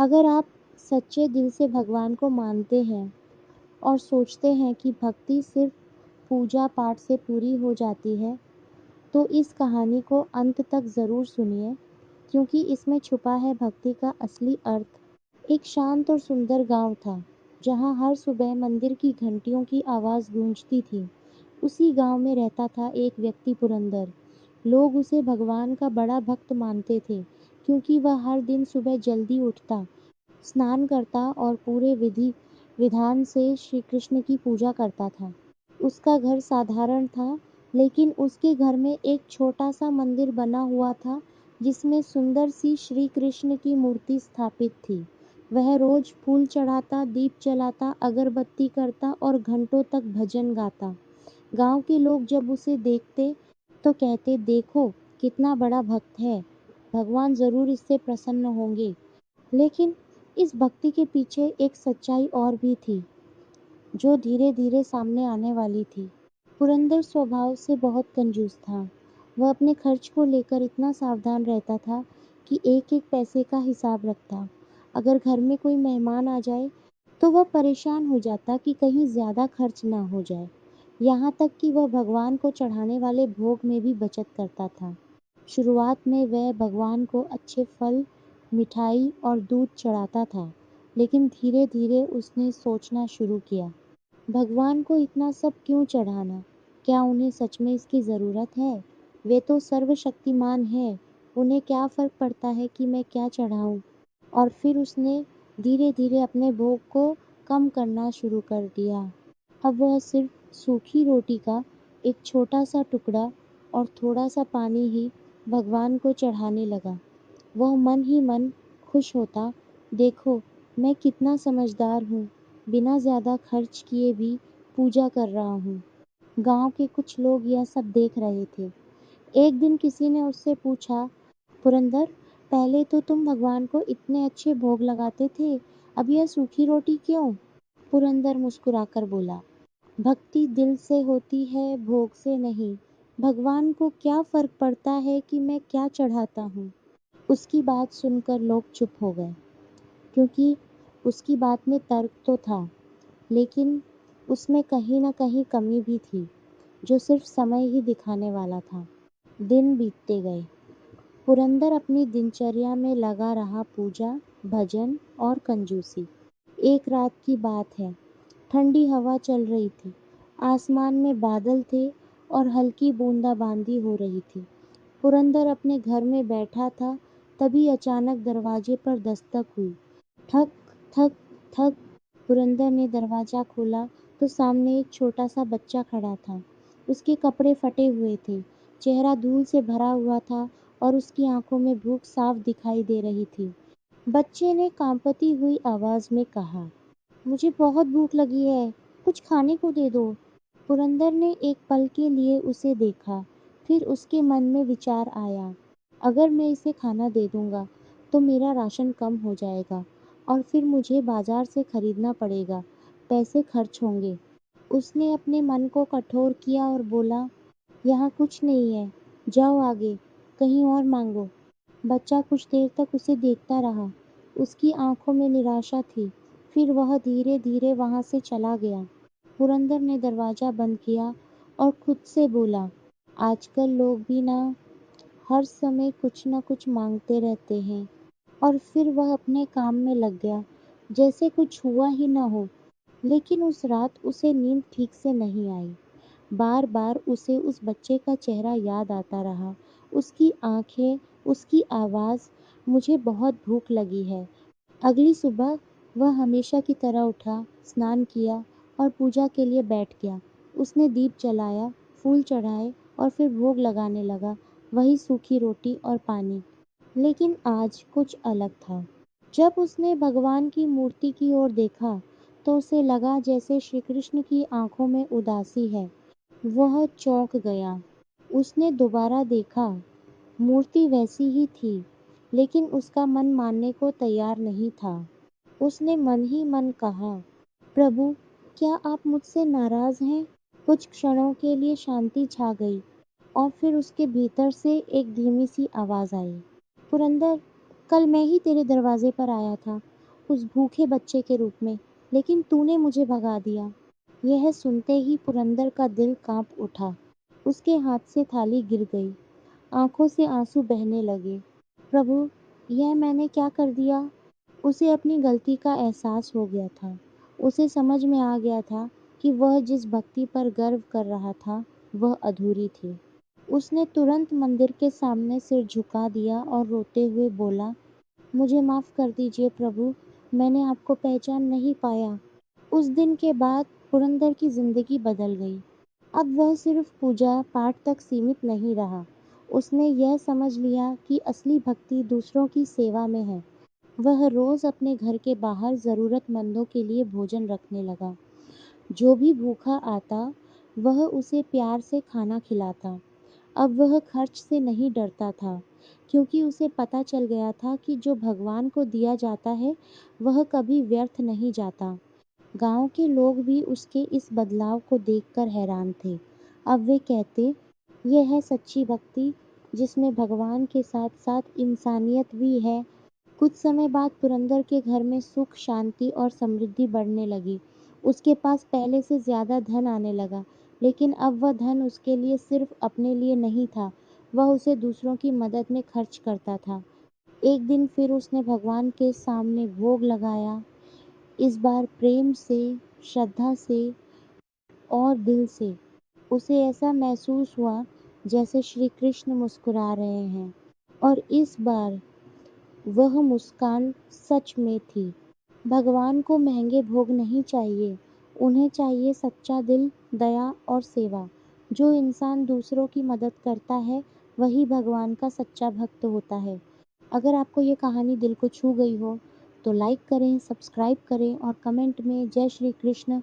अगर आप सच्चे दिल से भगवान को मानते हैं और सोचते हैं कि भक्ति सिर्फ पूजा पाठ से पूरी हो जाती है, तो इस कहानी को अंत तक ज़रूर सुनिए, क्योंकि इसमें छुपा है भक्ति का असली अर्थ। एक शांत और सुंदर गांव था, जहां हर सुबह मंदिर की घंटियों की आवाज़ गूंजती थी। उसी गांव में रहता था एक व्यक्ति, पुरंदर। लोग उसे भगवान का बड़ा भक्त मानते थे, क्योंकि वह हर दिन सुबह जल्दी उठता, स्नान करता और पूरे विधि विधान से श्री कृष्ण की पूजा करता था। उसका घर साधारण था, लेकिन उसके घर में एक छोटा सा मंदिर बना हुआ था, जिसमें सुंदर सी श्री कृष्ण की मूर्ति स्थापित थी। वह रोज फूल चढ़ाता, दीप जलाता, अगरबत्ती करता और घंटों तक भजन गाता। गांव के लोग जब उसे देखते तो कहते, देखो कितना बड़ा भक्त है, भगवान जरूर इससे प्रसन्न होंगे। लेकिन इस भक्ति के पीछे एक सच्चाई और भी थी, जो धीरे धीरे सामने आने वाली थी। पुरंदर स्वभाव से बहुत कंजूस था। वह अपने खर्च को लेकर इतना सावधान रहता था कि एक एक पैसे का हिसाब रखता। अगर घर में कोई मेहमान आ जाए तो वह परेशान हो जाता कि कहीं ज़्यादा खर्च ना हो जाए। यहाँ तक कि वह भगवान को चढ़ाने वाले भोग में भी बचत करता था। शुरुआत में वह भगवान को अच्छे फल, मिठाई और दूध चढ़ाता था, लेकिन धीरे धीरे उसने सोचना शुरू किया, भगवान को इतना सब क्यों चढ़ाना? क्या उन्हें सच में इसकी ज़रूरत है? वे तो सर्वशक्तिमान हैं, उन्हें क्या फ़र्क पड़ता है कि मैं क्या चढ़ाऊँ? और फिर उसने धीरे धीरे अपने भोग को कम करना शुरू कर दिया। अब वह सिर्फ सूखी रोटी का एक छोटा सा टुकड़ा और थोड़ा सा पानी ही भगवान को चढ़ाने लगा। वह मन ही मन खुश होता, देखो मैं कितना समझदार हूँ, बिना ज़्यादा खर्च किए भी पूजा कर रहा हूँ। गांव के कुछ लोग यह सब देख रहे थे। एक दिन किसी ने उससे पूछा, पुरंदर, पहले तो तुम भगवान को इतने अच्छे भोग लगाते थे, अब यह सूखी रोटी क्यों? पुरंदर मुस्कुराकर बोला, भक्ति दिल से होती है, भोग से नहीं। भगवान को क्या फर्क पड़ता है कि मैं क्या चढ़ाता हूँ? उसकी बात सुनकर लोग चुप हो गए, क्योंकि उसकी बात में तर्क तो था, लेकिन उसमें कहीं न कहीं कमी भी थी, जो सिर्फ समय ही दिखाने वाला था। दिन बीतते गए। पुरंदर अपनी दिनचर्या में लगा रहा, पूजा, भजन और कंजूसी। एक रात की बात है, ठंडी हवा चल रही थी, आसमान में बादल थे और हल्की बूंदाबांदी हो रही थी। पुरंदर अपने घर में बैठा था, तभी अचानक दरवाजे पर दस्तक हुई। ठक ठक ठक। पुरंदर ने दरवाजा खोला तो सामने एक छोटा सा बच्चा खड़ा था। उसके कपड़े फटे हुए थे, चेहरा धूल से भरा हुआ था और उसकी आंखों में भूख साफ दिखाई दे रही थी। बच्चे ने कांपती हुई आवाज में कहा, मुझे बहुत भूख लगी है, कुछ खाने को दे दो। पुरंदर ने एक पल के लिए उसे देखा, फिर उसके मन में विचार आया, अगर मैं इसे खाना दे दूंगा तो मेरा राशन कम हो जाएगा और फिर मुझे बाजार से खरीदना पड़ेगा, पैसे खर्च होंगे। उसने अपने मन को कठोर किया और बोला, यहाँ कुछ नहीं है, जाओ आगे, कहीं और मांगो। बच्चा कुछ देर तक उसे देखता रहा, उसकी आंखों में निराशा थी। फिर वह धीरे धीरे वहां से चला गया। पुरंदर ने दरवाजा बंद किया और खुद से बोला, आजकल लोग भी ना हर समय कुछ न कुछ मांगते रहते हैं। और फिर वह अपने काम में लग गया, जैसे कुछ हुआ ही न हो। लेकिन उस रात उसे नींद ठीक से नहीं आई। बार बार उसे उस बच्चे का चेहरा याद आता रहा, उसकी आंखें, उसकी आवाज़, मुझे बहुत भूख लगी है। अगली सुबह वह हमेशा की तरह उठा, स्नान किया और पूजा के लिए बैठ गया। उसने दीप जलाया, फूल चढ़ाए और फिर भोग लगाने लगा, वही सूखी रोटी और पानी। लेकिन आज कुछ अलग था। जब उसने भगवान की मूर्ति की ओर देखा, तो उसे लगा जैसे श्री कृष्ण की आंखों में उदासी है। वह चौंक गया। उसने दोबारा देखा, मूर्ति वैसी ही थी, लेकिन उसका मन मानने को तैयार नहीं था। उसने मन ही मन कहा, प्रभु, क्या आप मुझसे नाराज हैं? कुछ क्षणों के लिए शांति छा गई और फिर उसके भीतर से एक धीमी सी आवाज आई, पुरंदर, कल मैं ही तेरे दरवाजे पर आया था, उस भूखे बच्चे के रूप में, लेकिन तूने मुझे भगा दिया। यह सुनते ही पुरंदर का दिल काँप उठा। उसके हाथ से थाली गिर गई। आँखों से आँसू बहने लगे। प्रभु, यह मैंने क्या कर दिया? उसे अपनी गलती का एहसास हो गया था। उसे समझ में आ गया था कि वह जिस भक्ति पर गर्व कर रहा था, वह अधूरी थी। उसने तुरंत मंदिर के सामने सिर झुका दिया और रोते हुए बोला, मुझे माफ़ कर दीजिए प्रभु, मैंने आपको पहचान नहीं पाया। उस दिन के बाद पुरंदर की ज़िंदगी बदल गई। अब वह सिर्फ पूजा पाठ तक सीमित नहीं रहा। उसने यह समझ लिया कि असली भक्ति दूसरों की सेवा में है। वह रोज़ अपने घर के बाहर ज़रूरतमंदों के लिए भोजन रखने लगा। जो भी भूखा आता, वह उसे प्यार से खाना खिलाता। अब वह खर्च से नहीं डरता था, क्योंकि उसे पता चल गया था कि जो भगवान को दिया जाता है, वह कभी व्यर्थ नहीं जाता। गांव के लोग भी उसके इस बदलाव को देखकर हैरान थे। अब वे कहते, यह है सच्ची भक्ति, जिसमें भगवान के साथ-साथ इंसानियत भी है। कुछ समय बाद पुरंदर के घर में सुख, शांति और समृद्धि बढ़ने लगी। उसके पास पहले से ज़्यादा धन आने लगा, लेकिन अब वह धन उसके लिए सिर्फ अपने लिए नहीं था, वह उसे दूसरों की मदद में खर्च करता था। एक दिन फिर उसने भगवान के सामने भोग लगाया, इस बार प्रेम से, श्रद्धा से और दिल से। उसे ऐसा महसूस हुआ जैसे श्री कृष्ण मुस्कुरा रहे हैं, और इस बार वह मुस्कान सच में थी। भगवान को महंगे भोग नहीं चाहिए, उन्हें चाहिए सच्चा दिल, दया और सेवा। जो इंसान दूसरों की मदद करता है, वही भगवान का सच्चा भक्त होता है। अगर आपको ये कहानी दिल को छू गई हो, तो लाइक करें, सब्सक्राइब करें और कमेंट में जय श्री कृष्ण